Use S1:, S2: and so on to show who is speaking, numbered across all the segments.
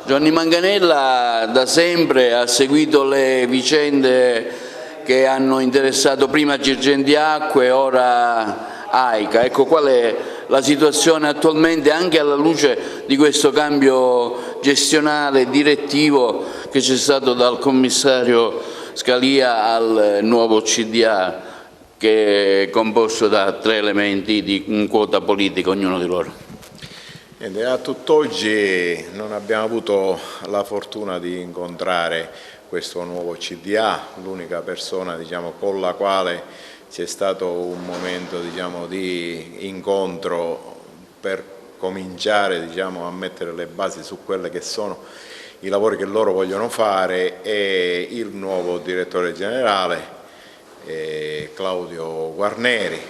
S1: Giovanni Manganella da sempre ha seguito le vicende che hanno interessato prima Girgenti Acque e ora AICA. Ecco qual è la situazione attualmente, anche alla luce di questo cambio gestionale direttivo che c'è stato dal commissario Scalia al nuovo CDA, che è composto da 3 elementi di quota politica, ognuno di loro.
S2: A tutt'oggi non abbiamo avuto la fortuna di incontrare questo nuovo CDA, l'unica persona con la quale c'è stato un momento di incontro per cominciare a mettere le basi su quelle che sono i lavori che loro vogliono fare, e il nuovo direttore generale Claudio Guarneri.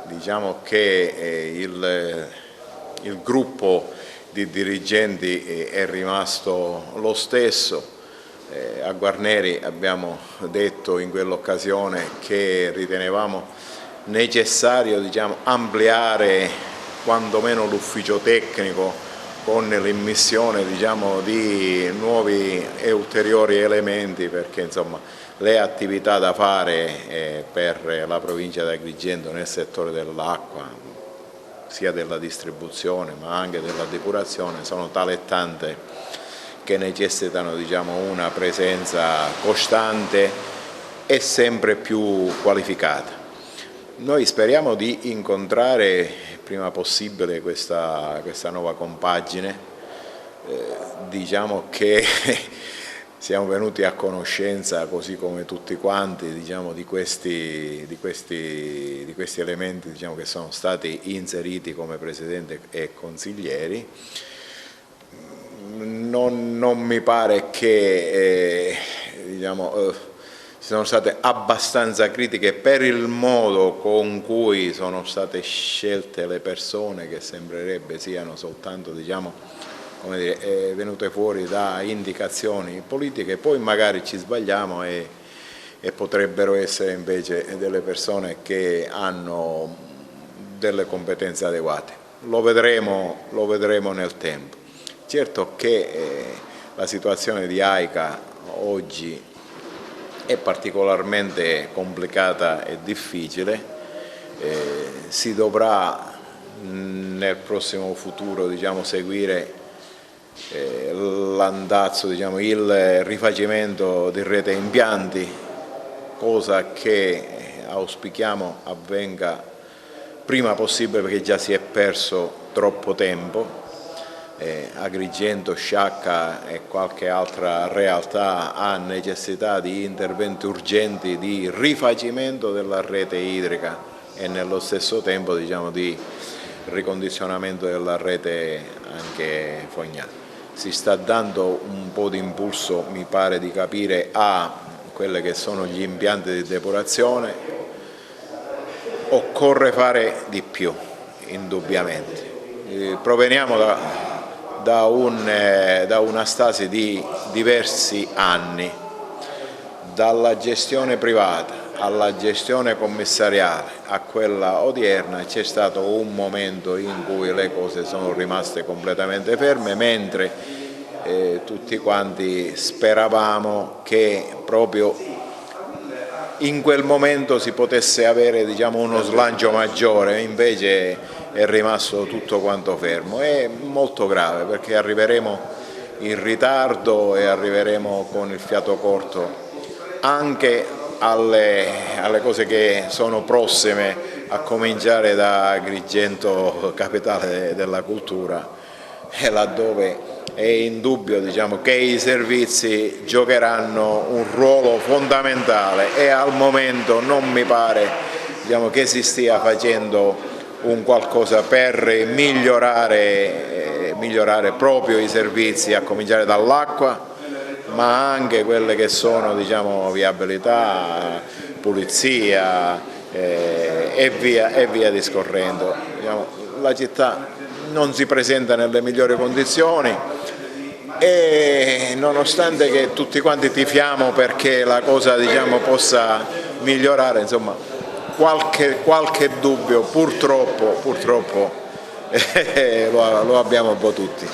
S2: Diciamo che il gruppo di dirigenti è rimasto lo stesso. A Guarneri abbiamo detto in quell'occasione che ritenevamo necessario ampliare quantomeno l'ufficio tecnico con l'immissione di nuovi e ulteriori elementi, perché le attività da fare per la provincia di Agrigento nel settore dell'acqua, sia della distribuzione ma anche della depurazione, sono tale e tante che necessitano una presenza costante e sempre più qualificata. Noi speriamo di incontrare il prima possibile questa nuova compagine. Diciamo che siamo venuti a conoscenza, così come tutti quanti, di questi elementi che sono stati inseriti come presidente e consiglieri. Non mi pare che ci sono state abbastanza critiche per il modo con cui sono state scelte le persone, che sembrerebbe siano soltanto venute fuori da indicazioni politiche. Poi magari ci sbagliamo e potrebbero essere invece delle persone che hanno delle competenze adeguate. Lo vedremo nel tempo. Certo che la situazione di AICA oggi è particolarmente complicata e difficile. Si dovrà nel prossimo futuro seguire l'andazzo, il rifacimento di rete impianti, cosa che auspichiamo avvenga prima possibile, perché già si è perso troppo tempo. Agrigento, Sciacca e qualche altra realtà ha necessità di interventi urgenti di rifacimento della rete idrica e nello stesso tempo di ricondizionamento della rete anche fognana. Si sta dando un po' di impulso, mi pare di capire, a quelli che sono gli impianti di depurazione. Occorre fare di più, indubbiamente. Proveniamo da una stasi di diversi anni, dalla gestione privata alla gestione commissariale a quella odierna. C'è stato un momento in cui le cose sono rimaste completamente ferme, mentre tutti quanti speravamo che proprio in quel momento si potesse avere uno slancio maggiore, invece è rimasto tutto quanto fermo. È molto grave, perché arriveremo in ritardo e arriveremo con il fiato corto anche alle cose che sono prossime, a cominciare da Agrigento, capitale della cultura, laddove è indubbio che i servizi giocheranno un ruolo fondamentale, e al momento non mi pare che si stia facendo un qualcosa per migliorare proprio i servizi, a cominciare dall'acqua, ma anche quelle che sono viabilità, pulizia e via discorrendo. La città non si presenta nelle migliori condizioni, e nonostante che tutti quanti tifiamo perché la cosa possa migliorare, qualche dubbio purtroppo lo abbiamo un po' tutti.